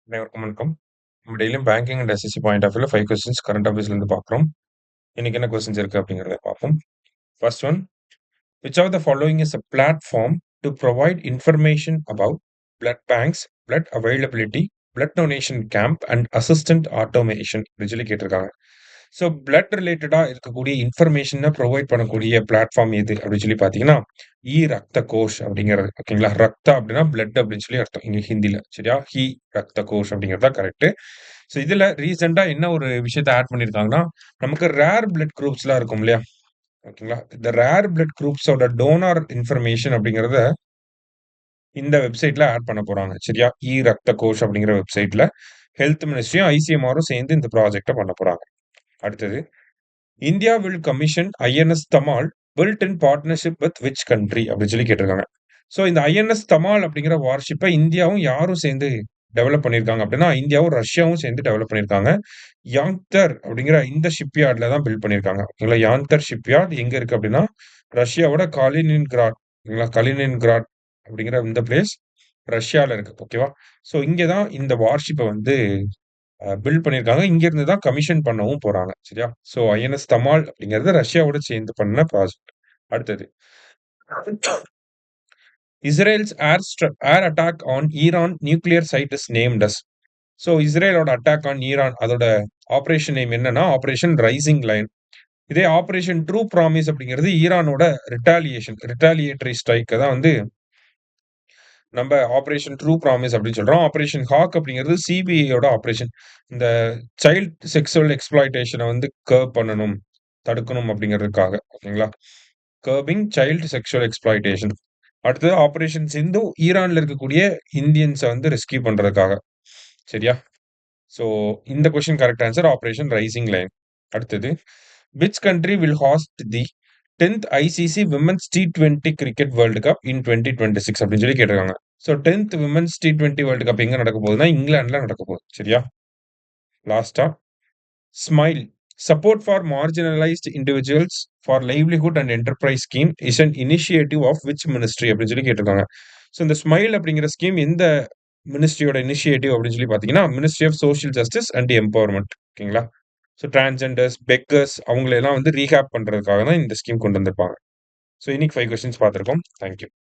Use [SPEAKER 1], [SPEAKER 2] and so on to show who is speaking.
[SPEAKER 1] அனைவருக்கும் வணக்கம். நம்ம டெய்லியும் banking and SSC point of வியூல 5 கொஸ்டின்ஸ் கரண்ட் அஃபேர்ஸ்ல இருந்து பார்க்குறோம். இன்னைக்கு என்ன கொஸ்டின்ஸ் இருக்கு அப்படிங்கிறத பார்ப்போம். First one, which of the following is a platform to provide information about blood banks, blood availability, blood donation camp and assistant automation அப்படின்னு சொல்லி கேட்டிருக்காங்க. ஸோ பிளட் ரிலேட்டடா இருக்கக்கூடிய இன்ஃபர்மேஷனை ப்ரொவைட் பண்ணக்கூடிய பிளாட்ஃபார்ம் எது அப்படின்னு சொல்லி பார்த்தீங்கன்னா, ரக்த கோஷ் அப்படிங்கிறது. ஓகேங்களா? ரக்தா அப்படின்னா பிளட் அப்படின்னு சொல்லி அர்த்தம் இங்க ஹிந்தில. சரியா? ரக்த கோஷ் அப்படிங்கிறது தான் கரெக்ட். ஸோ இதுல ரீசெண்டா என்ன ஒரு விஷயத்த ஆட் பண்ணியிருக்காங்கன்னா, நமக்கு ரேர் பிளட் குரூப்ஸ்லாம் இருக்கும் இல்லையா? ஓகேங்களா? இந்த ரேர் பிளட் குரூப்ஸோட டோனார் இன்ஃபர்மேஷன் அப்படிங்கிறத இந்த வெப்சைட்ல ஆட் பண்ண போறாங்க. சரியா? ரக்த கோஷ் அப்படிங்கிற வெப்சைட்ல ஹெல்த் மினிஸ்ட்ரியும், ஐசிஎம்ஆரும் சேர்ந்து இந்த ப்ராஜெக்ட்ட பண்ண போறாங்க. அடுத்தது, India will commission INS dhamaal built in partnership with which country அப்படின்னு சொல்லி கேட்டிருக்காங்க. ஸோ இந்த ஐஎன்எஸ் தமால் அப்படிங்கிற வார்ஷிப்பை இந்தியாவும் யாரும் சேர்ந்து டெவலப் பண்ணியிருக்காங்க அப்படின்னா, இந்தியாவும் ரஷ்யாவும் சேர்ந்து டெவலப் பண்ணியிருக்காங்க. யாங்தர் அப்படிங்கிற இந்த ஷிப்யார்ட்ல தான் பில்ட் பண்ணியிருக்காங்க. ஓகேங்களா? யாங்தர் ஷிப்யார்ட் எங்க இருக்கு அப்படின்னா, ரஷ்யாவோட காலினின்கிராட். ஓகேங்களா? கலினின்கிராட் அப்படிங்கிற இந்த பிளேஸ் ரஷ்யால இருக்கு. ஓகேவா? ஸோ இங்க தான் இந்த வார்ஷிப்ப வந்து பில்ட் பண்ணியிருக்காங்க. இங்க இருந்து தான் கமிஷன் பண்ணவும் போறாங்க. சரியா? ஸோ ஐஎன்எஸ் தமால் அப்படிங்கிறது ரஷ்யாவோட சேர்ந்து பண்ண ப்ராஜெக்ட். அடுத்தது, Israel's air attack on Iran nuclear site is named as. So இஸ்ரேலோட அட்டாக் ஆன் ஈரான் அதோட ஆபரேஷன் நேம் என்னன்னா, ஆபரேஷன் ரைசிங் லைன். இதே ஆபரேஷன் ட்ரூ ப்ராமிஸ் அப்படிங்கிறது ஈரானோட ரிட்டாலியேட்டரி ஸ்ட்ரைக்க தான் வந்து நம்ம ஆபரேஷன் ட்ரூ ப்ராமிஸ் அப்படின்னு சொல்றோம். ஆபரேஷன் ஹாக் அப்படிங்கிறது சிபிஐயோட ஆபரேஷன். இந்த சைல்ட் செக்ஸுவல் எக்ஸ்ப்ளாய்டேஷன வந்து கர்ப் பண்ணணும், தடுக்கணும் அப்படிங்கிறதுக்காக. ஓகேங்களா? Curbing child sexual exploitation. அடுத்தது ஆபரேஷன் சிந்து ஈரான்ல இருக்கக்கூடிய இந்தியன்ஸ வந்து ரெஸ்க்யூ பண்றதுக்காக. சரியா? ஸோ இந்த question correct answer operation rising lion. அடுத்தது, which country will host the 10th ICC women's T20 cricket world cup in 2026 அப்படின்னு சொல்லி கேட்டிருக்காங்க. So 10th women's T20 world cup எங்க நடக்க போகுதுன்னா, இங்கிலாந்துல நடக்க போகுது. சரியா? லாஸ்ட்டா, smile support for marginalized individuals for livelihood and enterprise scheme is an initiative of which ministry அப்படின்னு சொல்லி கேட்டிருக்காங்க. ஸோ இந்த ஸ்மைல் அப்படிங்கிற ஸ்கீம் எந்த மினிஸ்ட்ரியோட இனிஷியேட்டிவ் அப்படின்னு சொல்லி பார்த்தீங்கன்னா, ministry of social justice and empowerment. ஓகேங்களா? ஸோ டிரான்ஸ்ஜெண்டர்ஸ், பெக்கர்ஸ் அவங்கள எல்லாம் வந்து ரீஹேப் பண்றதுக்காக தான் இந்த ஸ்கீம் கொண்டு வந்திருப்பாங்க. ஸோ இன்னைக்கு 5 கொஸ்டின்ஸ் பார்த்திருக்கோம். Thank you.